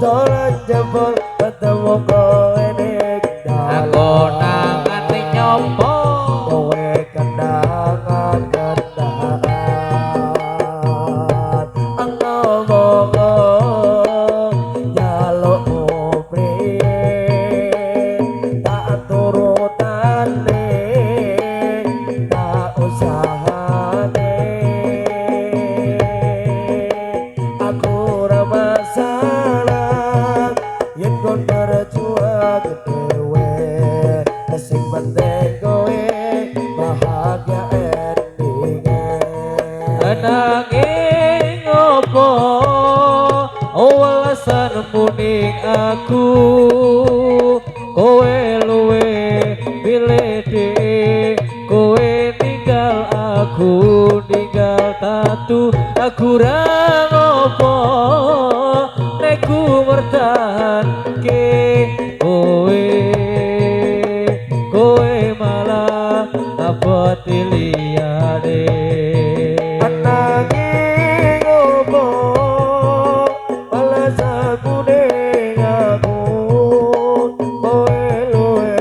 dolan jebol ketemu kowe ning aku nangan nyopo kowe kendangan ngomong jaluk priye tak turutane tak usahane aku ora masalah yen kon berjuang dhewe sing penting kowe bahagia endinge nanging opo alasan muning aku kowe luwe pilih dhewe kowe ninggal aku ninggal tatu aku ra ngopo nek ku bertahan ke kowe kowe malah apa liyane nanging opo alasanku ning aku kowe luwe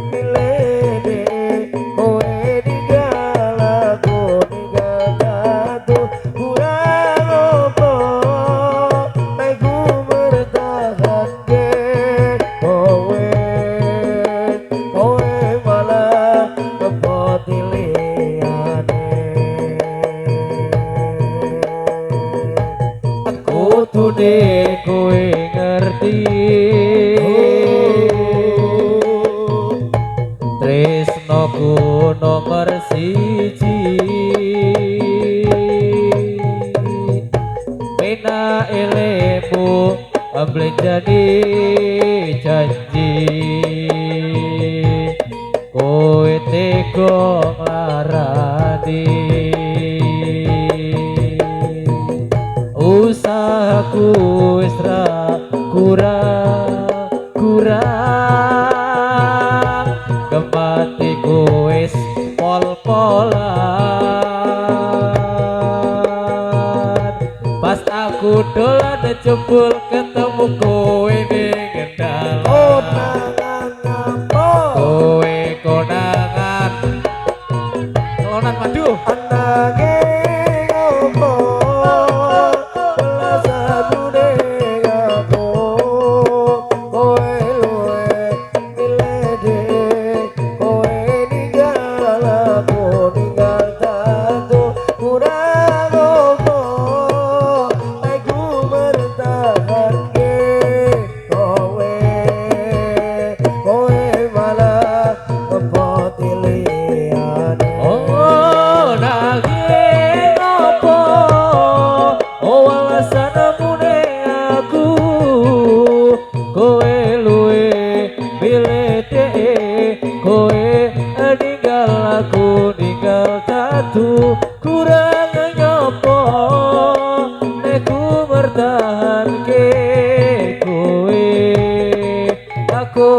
pilih dhewe kowe ninggal aku ninggal tatu kurang opo nek ku bertahan ke kowe kowe malah kepoti liyane aku tude kowe ngerti tresnoku nomor siji pena elemu amble jadi janji kowe tega nglarani usahaku wis ra kurang kematiku wis pol-polan pas aku dolan jebul ketemu kowe ning endal konangan ngapa kowe konangan konan madu nanging opo alasanku ning aku kowe luwe pilih dhewe kowe ninggal aku ninggal tatu kurang opo nek ku bertahan ke kowe kowe malah kepoti liyane oh nanging opo oh alasanmu ning aku kowe luwe pilih dhewe kowe ninggal aku ninggal tatu kurang nyopo nek ku bertahan ke kowe aku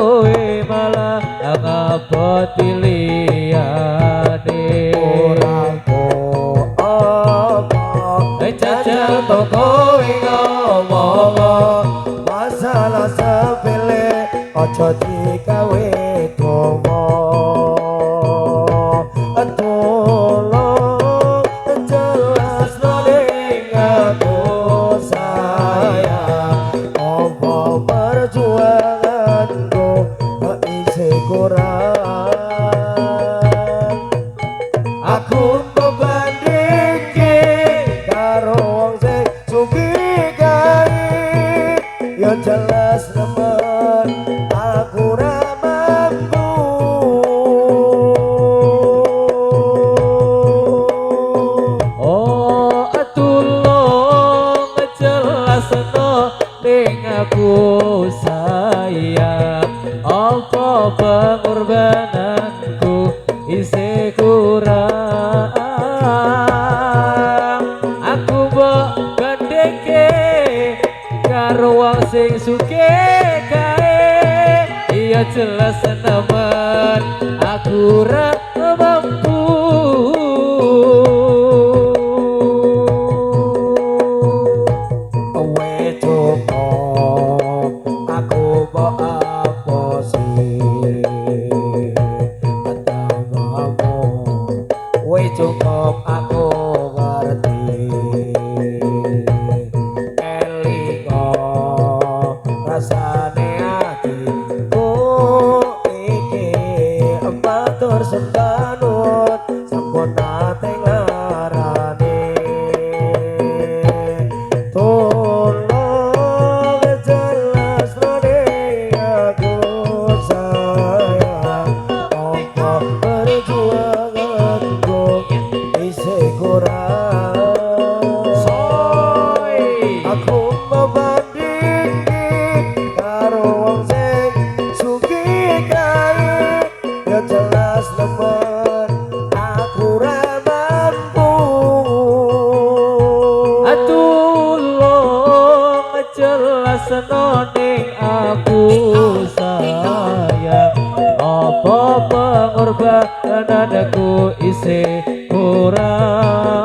malah ngapoti liyane orang apa jajal toko ngomong masalah sepele ojo digawe domo tolong jelas ning aku sayang apa perjuanganku isi kurang aku membandingke karo wong sing sugih kae ya jelas nemen aku ra mampu oh tulung jelasno ning aku sayang apa pengorbananku isih kurang aku mbok gandengke karo wong sing sugih kae iya jelas nemen aku ra mampu kowe cukup ning aku sayang apa pengorbananku isih kurang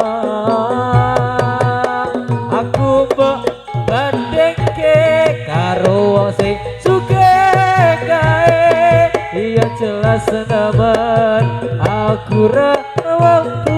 aku mbok bandingke karo wong sing sugih kae iya jelas nemen aku ra waktu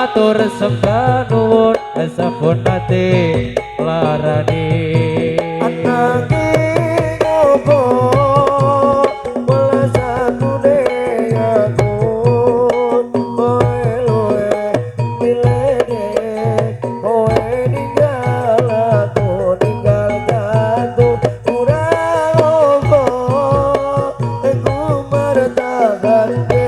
matur sembah nuwun sampun nate larani anake ngopo welasane aku kowe luwe pilene kowe ninggal aku ninggal jatuh kurang opo aku mertahanke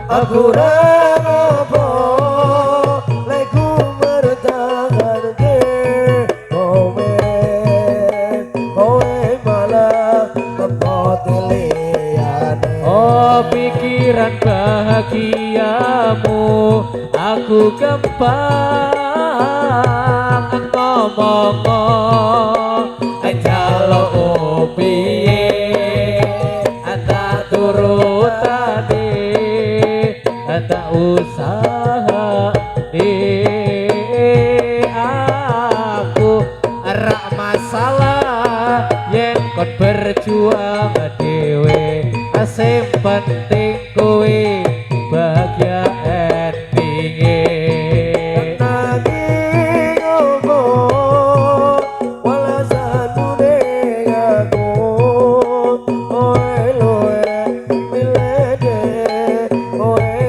aku rapo leku mertahanke kowe malah kepoteliane oh pikiran bahagiamu aku gampang ngomong jalo piye ata turutane tak usaha aku rak masalah yen kon berjuang dhewe asing penting kowe bahagia endinge nanging opo walasane aku kowe luwe milene kowe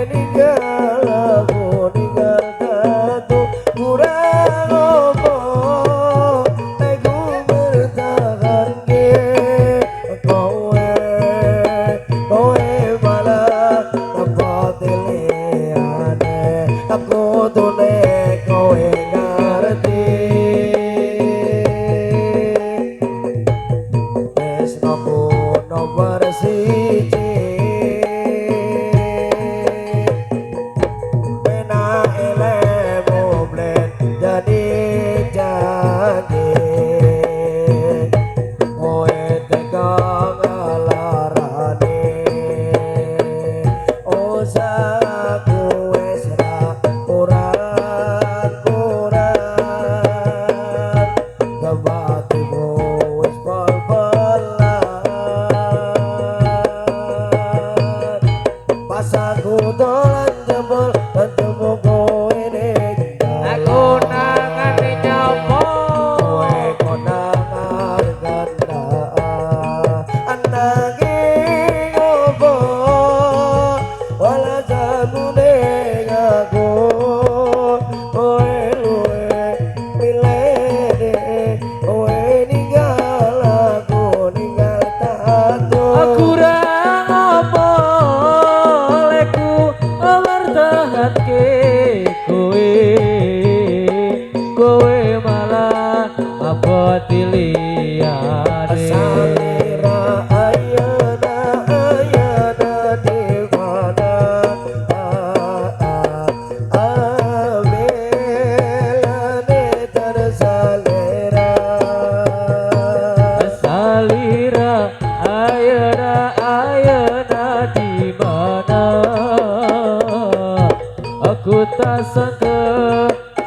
tak sangka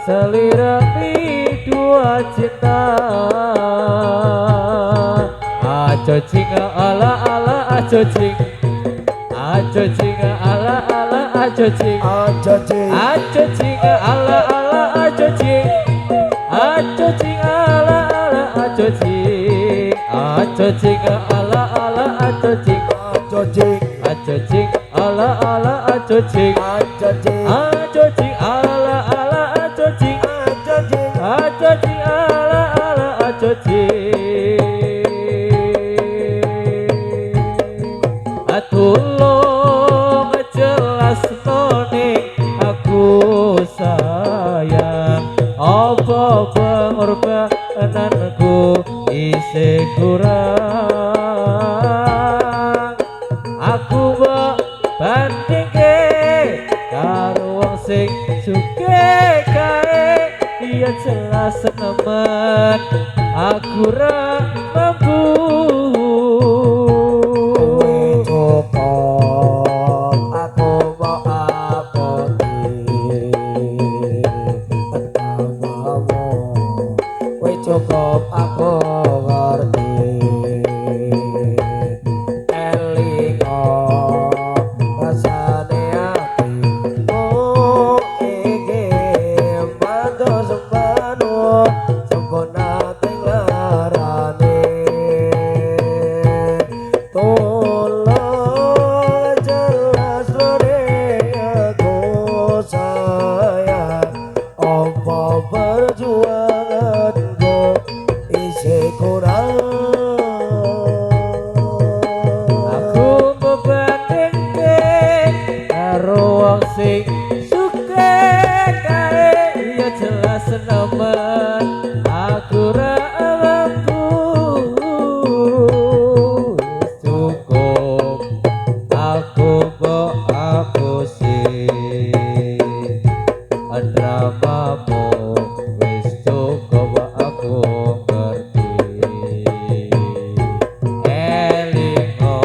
selirapi dua cinta. Ajo cing ala ala ajo cing, ajo cing ala ala ajo cing, aja cing ajo cing ala ala ajo cing, ajo cing ala ala ajo cing, ajo cing ala ala ajo cing, aja cing ajo cing ala ala ajo cing, aja cing ajo cing ala ala ajo cing, aja cing ajo cing ala ala ajo cing. Tulung jelas none aku sayang, apa pengorbananku isih kurang. Aku mbok bandingke karo wong sing sugih kae, iya jelas nemen aku ra mampu. Cukup aku ngerti elingo rasane atimu iki matur sembanu sempurna tinglarane. Tolong jelas lore aku sayang, apa perjuanganku isih kurang. Aku membandingke karo wong sing sugih kae, iya jelas nemen aku ra mampu. Cukup aku mbok aku sih dramamu, wis cukup aku ngerti. Elingo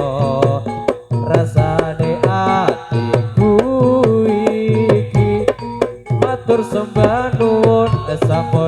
rasane atiku iki, matur sembah nuwun sampun